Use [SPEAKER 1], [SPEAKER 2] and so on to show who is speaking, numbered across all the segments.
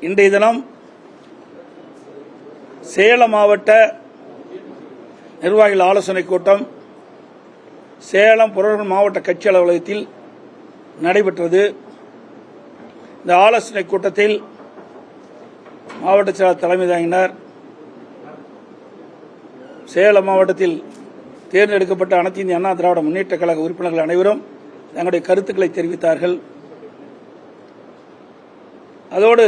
[SPEAKER 1] இன்றைய தினம் சேலம் மாவட்ட நிர்வாகிகள் ஆலோசனை கூட்டம் சேலம் புறநகர் மாவட்ட கட்சி அலுவலகத்தில் நடைபெற்றது. இந்த ஆலோசனை கூட்டத்தில் மாவட்ட செயலாளர் தலைமை தாங்கினார். சேலம் மாவட்டத்தில் தேர்ந்தெடுக்கப்பட்ட அனைத்து இந்திய அண்ணா திராவிட முன்னேற்ற கழக உறுப்பினர்கள் அனைவரும் தங்களுடைய கருத்துக்களை தெரிவித்தார்கள். அதோடு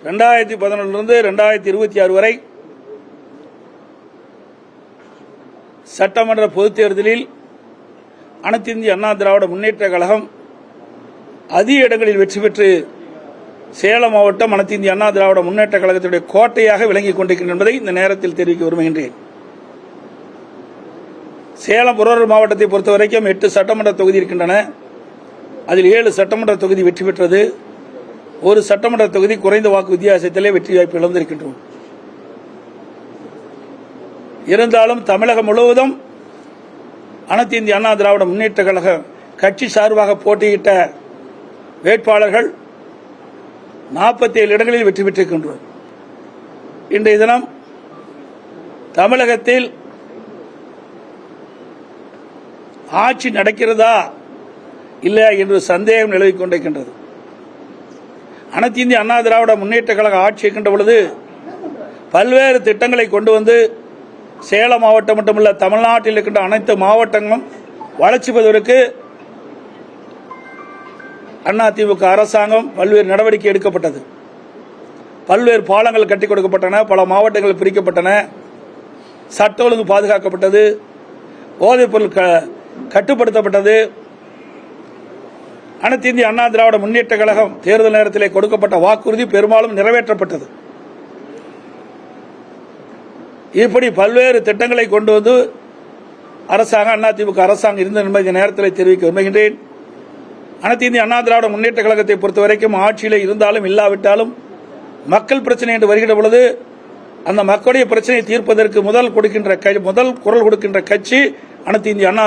[SPEAKER 1] 2011 2026 வரை சட்டமன்ற பொதுத் தேர்தலில் அனைத்து இந்திய அண்ணா திராவிட முன்னேற்ற கழகம் அதிக இடங்களில் வெற்றி பெற்று சேலம் மாவட்டம் அனைத்து இந்திய அண்ணா திராவிட முன்னேற்ற கழகத்தினுடைய கோட்டையாக விளங்கிக் கொண்டிருக்கின்றன என்பதை இந்த நேரத்தில் தெரிவிக்க விரும்புகின்றேன். சேலம் புறநகர் மாவட்டத்தை பொறுத்தவரைக்கும் 8 சட்டமன்ற தொகுதி இருக்கின்றன. அதில் 7 சட்டமன்ற தொகுதி வெற்றி பெற்றது. ஒரு சட்டமன்ற தொகுதி குறைந்த வாக்கு வித்தியாசத்திலே வெற்றி வாய்ப்பு இழந்திருக்கின்றோம். இருந்தாலும் தமிழகம் முழுவதும் அனைத்து இந்திய அண்ணா திராவிட முன்னேற்ற கழக கட்சி சார்பாக போட்டியிட்ட வேட்பாளர்கள் 47 இடங்களில் வெற்றி பெற்றிருக்கின்றோம். இன்றைய தினம் தமிழகத்தில் ஆட்சி நடக்கிறதா இல்லையா என்று சந்தேகம் நிலவிக் கொண்டிருக்கின்றது. அனைத்து இந்திய அண்ணா திராவிட முன்னேற்ற கழக ஆட்சி இருக்கின்ற பொழுது பல்வேறு திட்டங்களை கொண்டு வந்து சேலம் மாவட்டம் மட்டுமல்ல தமிழ்நாட்டில் இருக்கின்ற அனைத்து மாவட்டங்களும் வளர்ச்சி பெறுவதற்கு அதிமுக அரசாங்கம் பல்வேறு நடவடிக்கை எடுக்கப்பட்டது. பல்வேறு பாலங்கள் கட்டிக் கொடுக்கப்பட்டன, பல மாவட்டங்கள் பிரிக்கப்பட்டன, சட்ட ஒழுங்கு பாதுகாக்கப்பட்டது, போதைப் பொருள் கட்டுப்படுத்தப்பட்டது. அனைத்து இந்திய அண்ணா திராவிட முன்னேற்ற கழகம் தேர்தல் நேரத்திலே கொடுக்கப்பட்ட வாக்குறுதி பெரும்பாலும் நிறைவேற்றப்பட்டது. இப்படி பல்வேறு திட்டங்களை கொண்டு வந்து அரசாங்கம் அதிமுக அரசாங்கம் இருந்த என்பதை நேரத்தில் தெரிவிக்க விரும்புகின்றேன். அனைத்து இந்திய அண்ணா திராவிட முன்னேற்ற கழகத்தை பொறுத்தவரைக்கும் ஆட்சியில் இருந்தாலும் இல்லாவிட்டாலும் மக்கள் பிரச்சனை என்று வருகின்ற பொழுது அந்த மக்களுடைய பிரச்சனையை தீர்ப்பதற்கு முதல் குரல் கொடுக்கின்ற கட்சி அனைத்து இந்திய அண்ணா